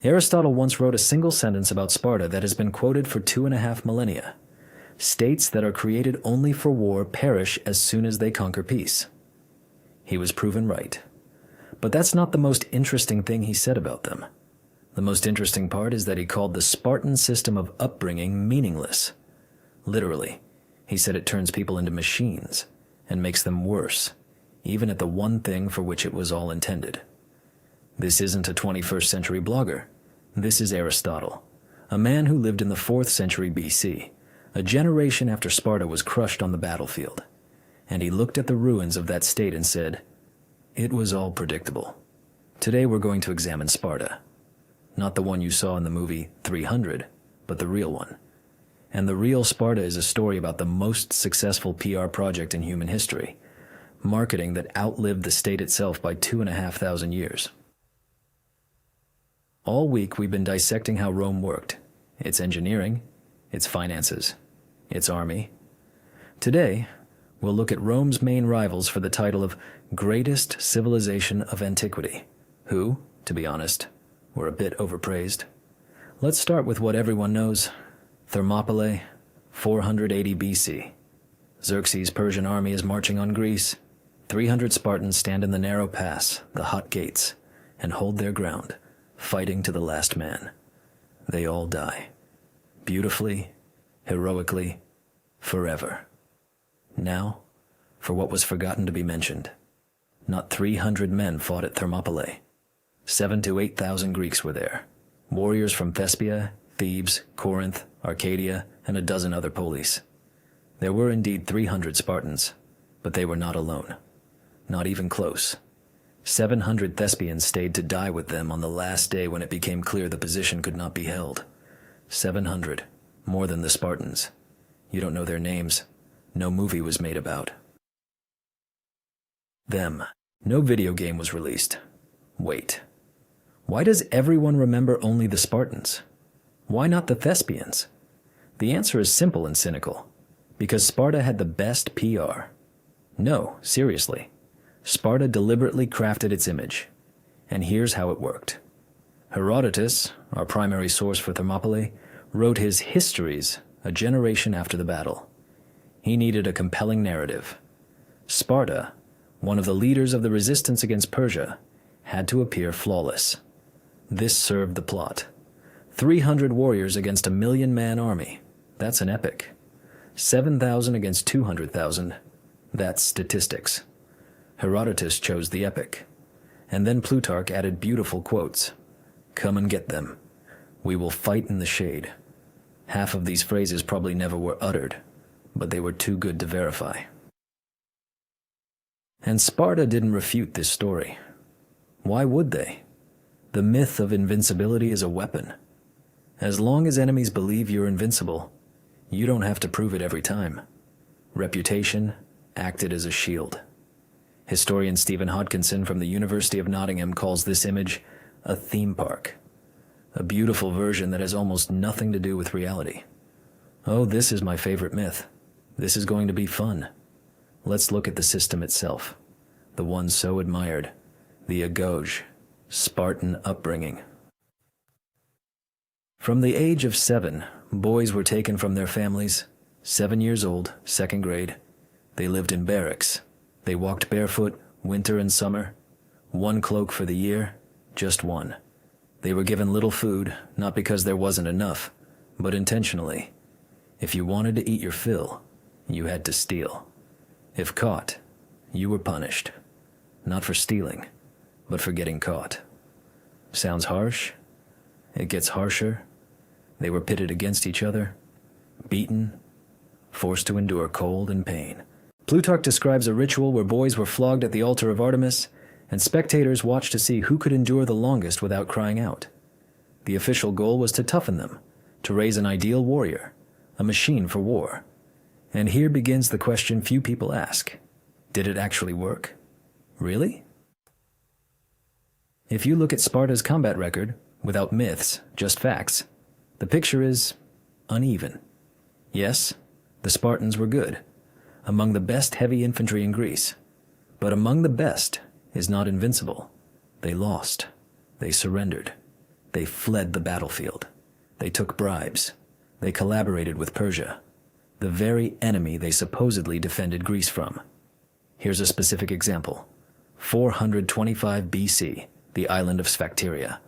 Aristotle once wrote a single sentence about Sparta that has been quoted for 2.5 millennia. States that are created only for war perish as soon as they conquer peace. He was proven right. But that's not the most interesting thing he said about them. The most interesting part is that he called the Spartan system of upbringing meaningless. Literally, he said it turns people into machines and makes them worse, even at the one thing for which it was all intended. This isn't a 21st century blogger. This is Aristotle, a man who lived in the 4th century BC, a generation after Sparta was crushed on the battlefield. And he looked at the ruins of that state and said, "It was all predictable." Today we're going to examine Sparta. Not the one you saw in the movie 300, but the real one. And the real Sparta is a story about the most successful PR project in human history, marketing that outlived the state itself by 2,500 years. All week we've been dissecting how Rome worked, its engineering, its finances, its army. Today, we'll look at Rome's main rivals for the title of Greatest Civilization of Antiquity, who, to be honest, were a bit overpraised. Let's start with what everyone knows. Thermopylae, 480 BC. Xerxes' Persian army is marching on Greece. 300 Spartans stand in the narrow pass, the hot gates, and hold their ground, fighting to the last man. They all die. Beautifully, heroically, forever. Now, for what was forgotten to be mentioned. Not 300 men fought at Thermopylae. 7,000 to 8,000 Greeks were there. Warriors from Thespia, Thebes, Corinth, Arcadia, and a dozen other polis. There were indeed 300 Spartans, but they were not alone. Not even close. 700 Thespians stayed to die with them on the last day when it became clear the position could not be held. 700, more than the Spartans. You don't know their names. No movie was made about them. No video game was released. Wait. Why does everyone remember only the Spartans? Why not the Thespians? The answer is simple and cynical. Because Sparta had the best PR. No, seriously. Sparta deliberately crafted its image. And here's how it worked. Herodotus, our primary source for Thermopylae, wrote his Histories a generation after the battle. He needed a compelling narrative. Sparta, one of the leaders of the resistance against Persia, had to appear flawless. This served the plot. 300 warriors against a 1,000,000-man army. That's an epic. 7,000 against 200,000. That's statistics. Herodotus chose the epic. And then Plutarch added beautiful quotes. "Come and get them. We will fight in the shade." Half of these phrases probably never were uttered, but they were too good to verify. And Sparta didn't refute this story. Why would they? The myth of invincibility is a weapon. As long as enemies believe you're invincible, you don't have to prove it every time. Reputation acted as a shield. Historian Stephen Hodkinson from the University of Nottingham calls this image a theme park. A beautiful version that has almost nothing to do with reality. Oh, this is my favorite myth. This is going to be fun. Let's look at the system itself. The one so admired. The Agoge, Spartan upbringing. From the age of 7, boys were taken from their families. 7 years old, 2nd grade. They lived in barracks. They walked barefoot, winter and summer. One cloak for the year, just one. They were given little food, not because there wasn't enough, but intentionally. If you wanted to eat your fill, you had to steal. If caught, you were punished. Not for stealing, but for getting caught. Sounds harsh? It gets harsher. They were pitted against each other, beaten, forced to endure cold and pain. Plutarch describes a ritual where boys were flogged at the altar of Artemis, and spectators watched to see who could endure the longest without crying out. The official goal was to toughen them, to raise an ideal warrior, a machine for war. And here begins the question few people ask. Did it actually work? Really? If you look at Sparta's combat record, without myths, just facts, the picture is uneven. Yes, the Spartans were good, among the best heavy infantry in Greece. But among the best is not invincible. They lost. They surrendered. They fled the battlefield. They took bribes. They collaborated with Persia, the very enemy they supposedly defended Greece from. Here's a specific example. 425 BC, the island of Sphacteria,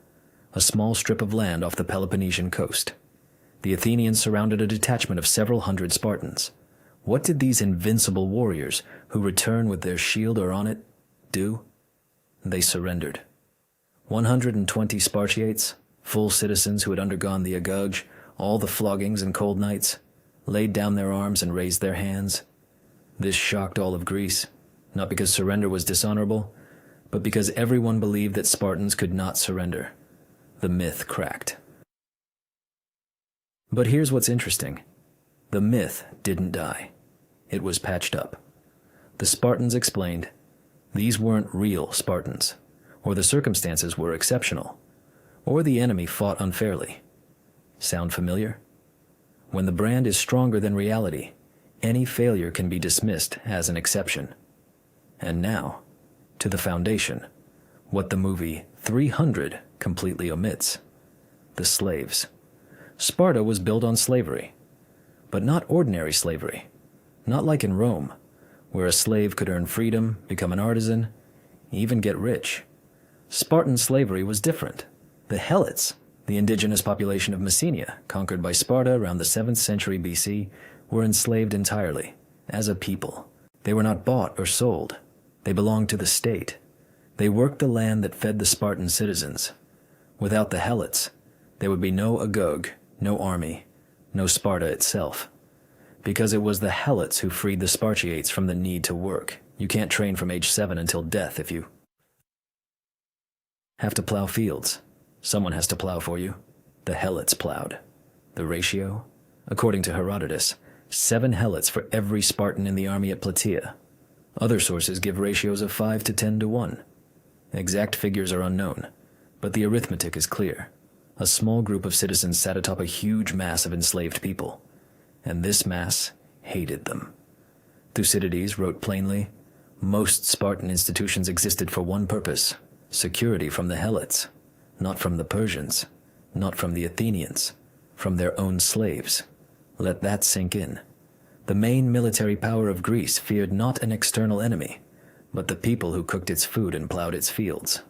a small strip of land off the Peloponnesian coast. The Athenians surrounded a detachment of several hundred Spartans. What did these invincible warriors, who return with their shield or on it, do? They surrendered. 120 Spartiates, full citizens who had undergone the Agoge, all the floggings and cold nights, laid down their arms and raised their hands. This shocked all of Greece, not because surrender was dishonorable, but because everyone believed that Spartans could not surrender. The myth cracked. But here's what's interesting. The myth didn't die. It was patched up. The Spartans explained, these weren't real Spartans, or the circumstances were exceptional, or the enemy fought unfairly. Sound familiar? When the brand is stronger than reality, any failure can be dismissed as an exception. And now, to the foundation, what the movie 300 completely omits: the slaves. Sparta was built on slavery, but not ordinary slavery, not like in Rome, where a slave could earn freedom, become an artisan, even get rich. Spartan slavery was different. The Helots, the indigenous population of Messenia, conquered by Sparta around the 7th century BC, were enslaved entirely, as a people. They were not bought or sold. They belonged to the state. They worked the land that fed the Spartan citizens. Without the Helots, there would be no Agoge, no army, no Sparta itself. Because it was the Helots who freed the Spartiates from the need to work. You can't train from age 7 until death if you have to plow fields. Someone has to plow for you. The Helots plowed. The ratio? According to Herodotus, 7 Helots for every Spartan in the army at Plataea. Other sources give ratios of 5 to 10 to 1. Exact figures are unknown, but the arithmetic is clear. A small group of citizens sat atop a huge mass of enslaved people, and this mass hated them. Thucydides wrote plainly, most Spartan institutions existed for one purpose: security from the Helots, not from the Persians, not from the Athenians, from their own slaves. Let that sink in. The main military power of Greece feared not an external enemy, but the people who cooked its food and plowed its fields.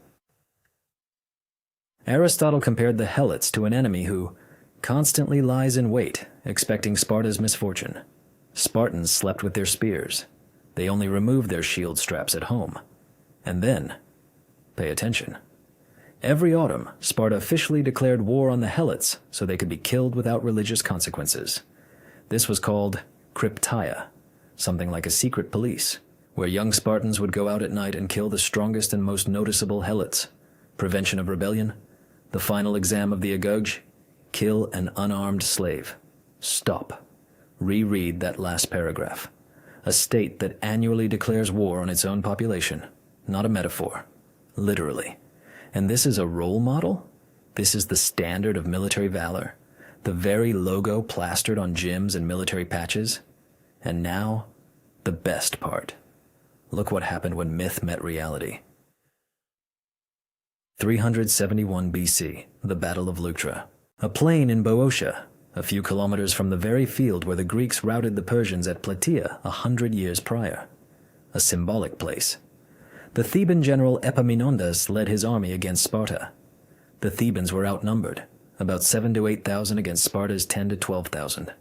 Aristotle compared the Helots to an enemy who constantly lies in wait, expecting Sparta's misfortune. Spartans slept with their spears. They only removed their shield straps at home. And then, pay attention. Every autumn, Sparta officially declared war on the Helots so they could be killed without religious consequences. This was called crypteia, something like a secret police, where young Spartans would go out at night and kill the strongest and most noticeable Helots. Prevention of rebellion, the final exam of the Agoge, kill an unarmed slave. Stop. Reread that last paragraph. A state that annually declares war on its own population, not a metaphor, literally. And this is a role model? This is the standard of military valor, the very logo plastered on gyms and military patches. And now, the best part. Look what happened when myth met reality. 371 BC, the Battle of Leuctra. A plain in Boeotia, a few kilometers from the very field where the Greeks routed the Persians at Plataea 100 years prior. A symbolic place. The Theban general Epaminondas led his army against Sparta. The Thebans were outnumbered, about 7,000 to 8,000 against Sparta's 10,000 to 12,000.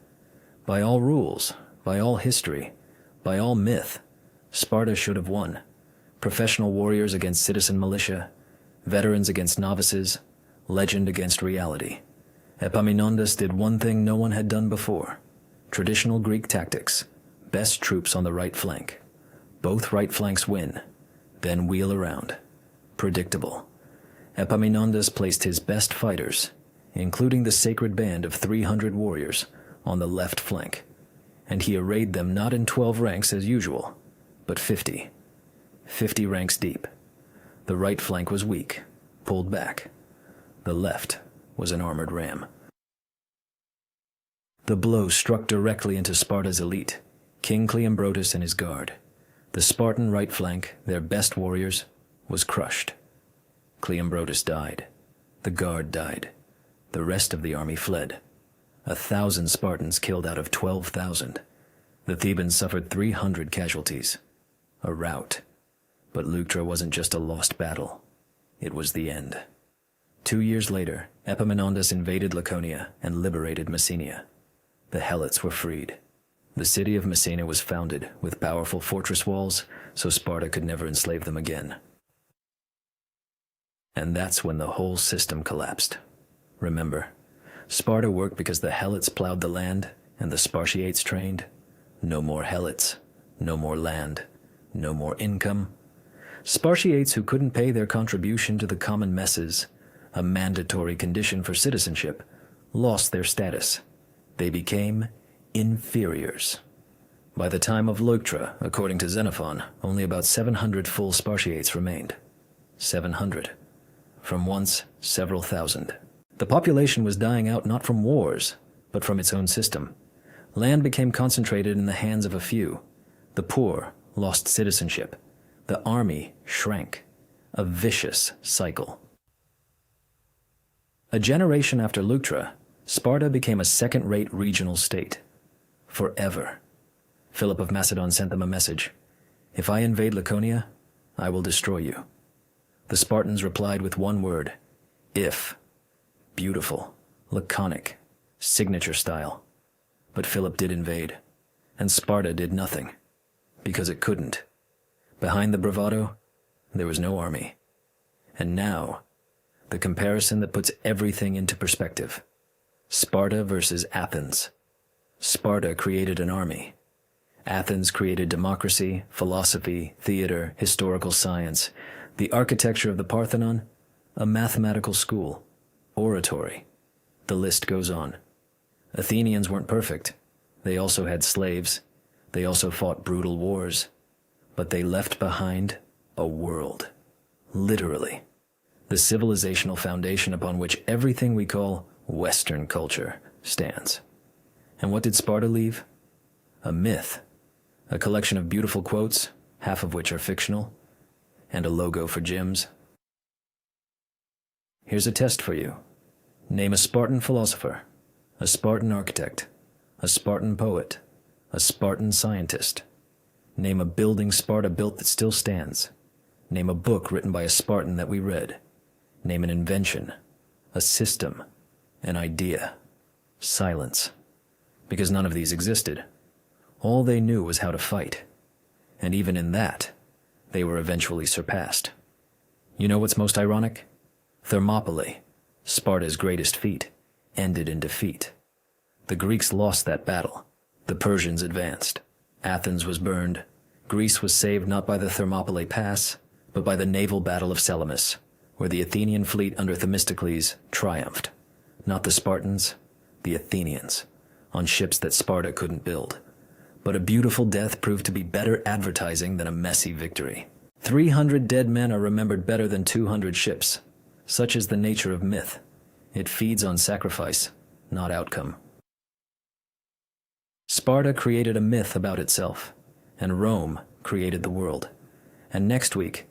By all rules, by all history, by all myth, Sparta should have won. Professional warriors against citizen militia, veterans against novices, legend against reality. Epaminondas did one thing no one had done before. Traditional Greek tactics. Best troops on the right flank. Both right flanks win. Then wheel around. Predictable. Epaminondas placed his best fighters, including the sacred band of 300 warriors, on the left flank, and he arrayed them not in 12 ranks as usual, but 50. 50 ranks deep. The right flank was weak, pulled back. The left was an armored ram. The blow struck directly into Sparta's elite, King Cleombrotus and his guard. The Spartan right flank, their best warriors, was crushed. Cleombrotus died. The guard died. The rest of the army fled. 1,000 Spartans killed out of 12,000. The Thebans suffered 300 casualties. A rout. But Leuctra wasn't just a lost battle. It was the end. 2 years later, Epaminondas invaded Laconia and liberated Messenia. The Helots were freed. The city of Messenia was founded with powerful fortress walls, so Sparta could never enslave them again. And that's when the whole system collapsed. Remember, Sparta worked because the Helots plowed the land and the Spartiates trained. No more Helots, no more land, no more income. Spartiates who couldn't pay their contribution to the common messes, a mandatory condition for citizenship, lost their status. They became inferiors. By the time of Leuctra, according to Xenophon, only about 700 full Spartiates remained. 700. From once several thousand. The population was dying out not from wars, but from its own system. Land became concentrated in the hands of a few. The poor lost citizenship. The army shrank. A vicious cycle. A generation after Leuctra, Sparta became a second-rate regional state. Forever. Philip of Macedon sent them a message. "If I invade Laconia, I will destroy you." The Spartans replied with one word. If. Beautiful, laconic, signature style. But Philip did invade, and Sparta did nothing, because it couldn't. Behind the bravado, there was no army. And now, the comparison that puts everything into perspective. Sparta versus Athens. Sparta created an army. Athens created democracy, philosophy, theater, historical science, the architecture of the Parthenon, a mathematical school, oratory. The list goes on. Athenians weren't perfect. They also had slaves. They also fought brutal wars. But they left behind a world. Literally. The civilizational foundation upon which everything we call Western culture stands. And what did Sparta leave? A myth. A collection of beautiful quotes, half of which are fictional, and a logo for gyms. Here's a test for you. Name a Spartan philosopher, a Spartan architect, a Spartan poet, a Spartan scientist. Name a building Sparta built that still stands. Name a book written by a Spartan that we read. Name an invention, a system, an idea. Silence. Because none of these existed. All they knew was how to fight. And even in that, they were eventually surpassed. You know what's most ironic? Thermopylae, Sparta's greatest feat, ended in defeat. The Greeks lost that battle. The Persians advanced. Athens was burned. Greece was saved not by the Thermopylae Pass, but by the naval battle of Salamis, where the Athenian fleet under Themistocles triumphed. Not the Spartans, the Athenians, on ships that Sparta couldn't build. But a beautiful death proved to be better advertising than a messy victory. 300 dead men are remembered better than 200 ships. Such is the nature of myth. It feeds on sacrifice, not outcome. Sparta created a myth about itself, and Rome created the world. And next week,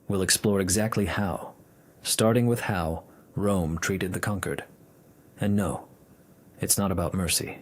we'll explore exactly how, starting with how Rome treated the conquered. And no, it's not about mercy.